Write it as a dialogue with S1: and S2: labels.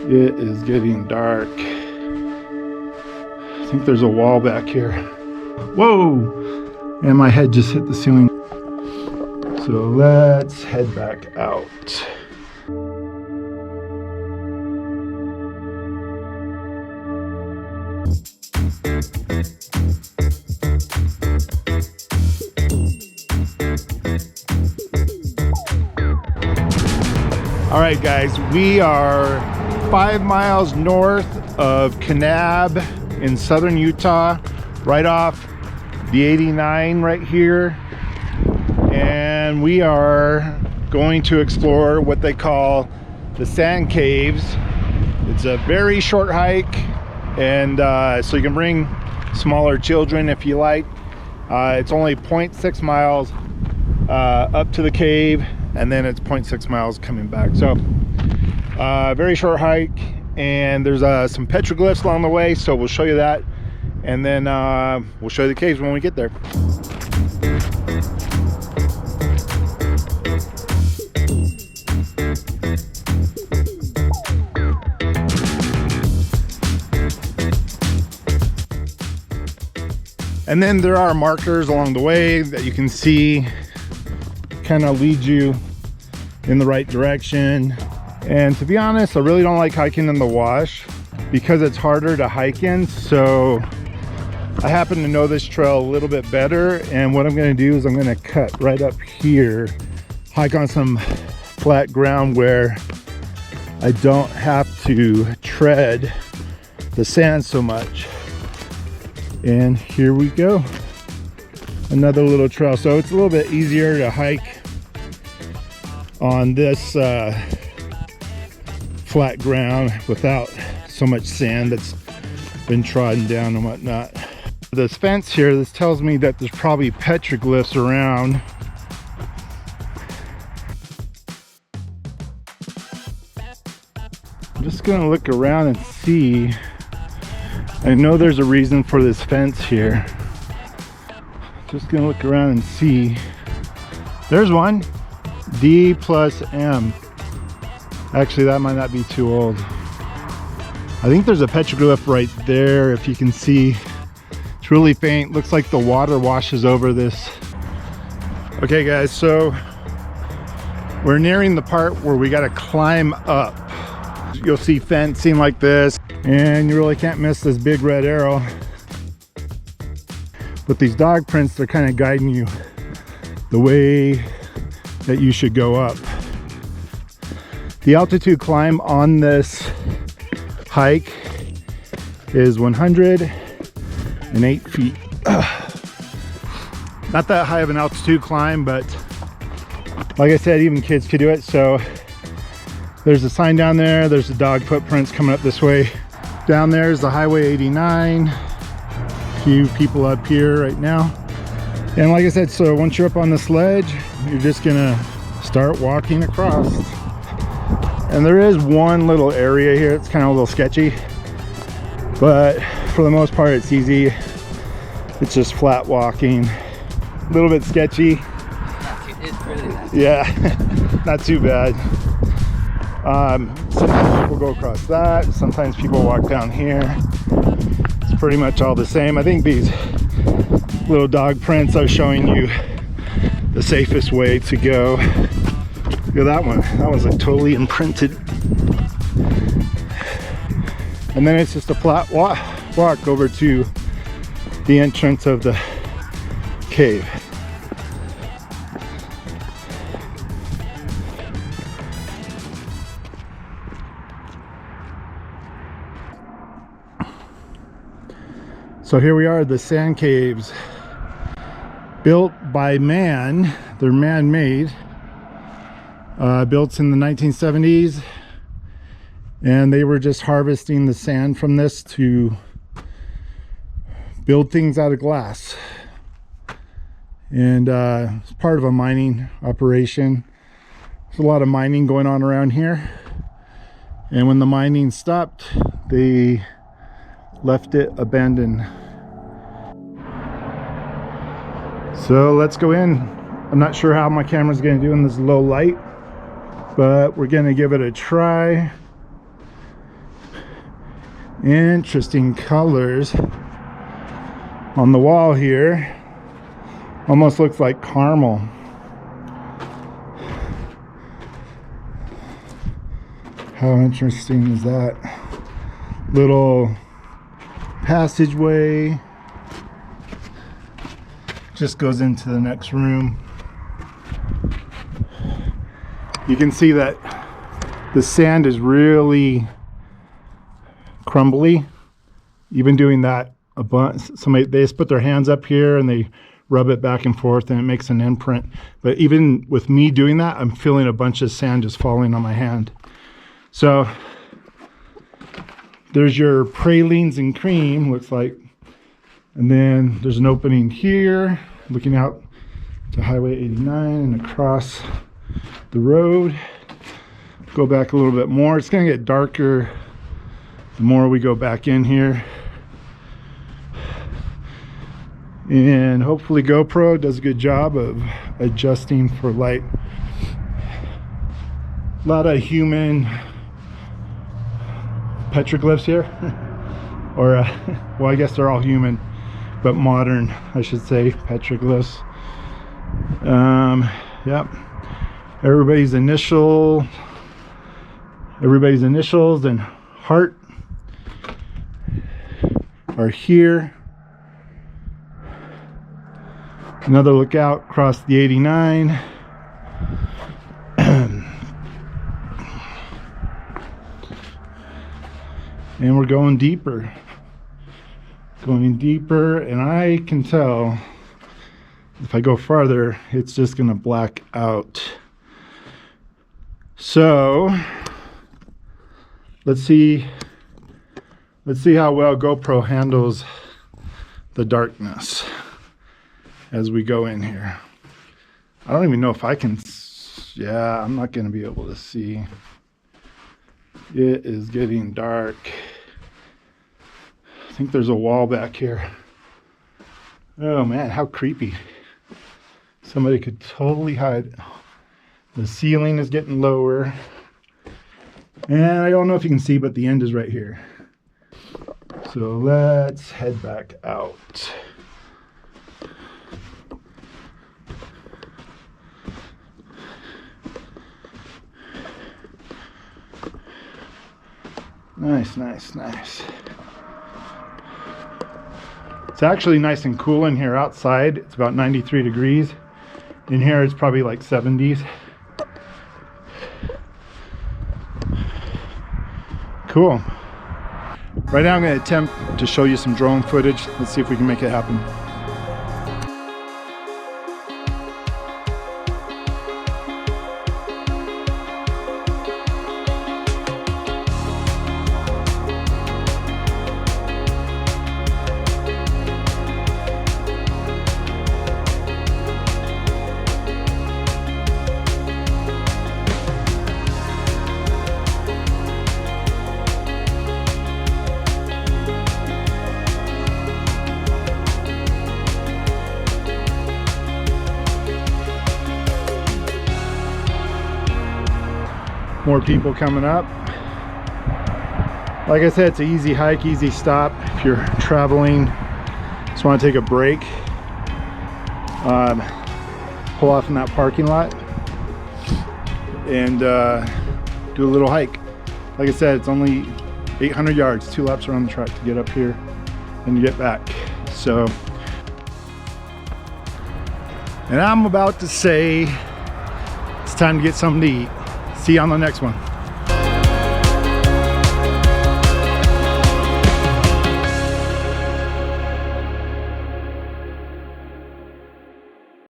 S1: It is getting dark. I think there's a wall back here. Whoa! And my head just hit the ceiling. So let's head back out. All right, guys, we are 5 miles north of Kanab in southern Utah, right off the 89 right here. And we are going to explore what they call the sand caves. It's a very short hike, and so you can bring smaller children if you like. It's only 0.6 miles up to the cave, and then it's 0.6 miles coming back. So very short hike, and there's some petroglyphs along the way, so we'll show you that, and then we'll show you the caves when we get there. And then there are markers along the way that you can see kind of lead you in the right direction. And to be honest, I really don't like hiking in the wash because it's harder to hike in. So I happen to know this trail a little bit better, and what I'm going to do is I'm going to cut right up here, hike on some flat ground where I don't have to tread the sand so much. And here we go, another little trail. So it's a little bit easier to hike on this flat ground without so much sand that's been trodden down and whatnot. This fence here, this tells me that there's probably petroglyphs around. I'm just gonna look around and see. I know there's a reason for this fence here. Just gonna look around and see. There's one. D plus M. Actually, that might not be too old. I think there's a petroglyph right there, if you can see. It's really faint. Looks like the water washes over this. Okay, guys, so we're nearing the part where we gotta climb up. You'll see fencing like this, and you really can't miss this big red arrow. But these dog prints, they're kind of guiding you the way that you should go up. The altitude climb on this hike is 108 feet. Not that high of an altitude climb, but like I said, even kids could do it. So there's a sign down there. There's the dog footprints coming up this way. Down there is the Highway 89. A few people up here right now. And like I said, so once you're up on this ledge, you're just gonna start walking across. And there is one little area here. It's kind of a little sketchy, but for the most part, it's easy. It's just flat walking. A little bit sketchy.
S2: It's really nice.
S1: Yeah, not too bad. Sometimes people go across that. Sometimes people walk down here. It's pretty much all the same. I think these little dog prints are showing you the safest way to go. Look at that one. That one's like totally imprinted. And then it's just a flat walk over to the entrance of the cave. So here we are, the sand caves, built by man. They're man-made, built in the 1970s, and they were just harvesting the sand from this to build things out of glass. And it's part of a mining operation. There's a lot of mining going on around here, and when the mining stopped, they left it abandoned. So let's go in. I'm not sure how my camera's going to do in this low light, but we're going to give it a try. Interesting colors on the wall here. Almost looks like caramel. How interesting is that? Little passageway just goes into the next room. You can see that the sand is really crumbly. Even doing that a bunch, they just put their hands up here and they rub it back and forth and it makes an imprint. But even with me doing that, I'm feeling a bunch of sand just falling on my hand. So there's your pralines and cream, looks like. And then there's an opening here, looking out to Highway 89 and across the road. Go back a little bit more. It's gonna get darker the more we go back in here. And hopefully GoPro does a good job of adjusting for light. A lot of human petroglyphs here. Or, well, I guess they're all human, but modern, I should say, petroglyphs. Yep. Everybody's initials and heart are here. Another lookout across the 89. And we're going deeper. And I can tell if I go farther, it's just gonna black out. So let's see how well GoPro handles the darkness as we go in here. I don't even know if I can, yeah, I'm not gonna be able to see. It is getting dark. I think there's a wall back here. Oh man, how creepy. Somebody could totally hide. The ceiling is getting lower. And I don't know if you can see, but the end is right here. So let's head back out. Nice, nice, nice. It's actually nice and cool in here outside. It's about 93 degrees. In here it's probably like 70s. Cool. Right now I'm going to attempt to show you some drone footage. Let's see if we can make it happen. More people coming up. Like I said, it's an easy hike, easy stop. If you're traveling, just want to take a break, pull off in that parking lot and do a little hike. Like I said, it's only 800 yards, 2 laps around the track to get up here and get back. So, and I'm about to say it's time to get something to eat. See you on the next one.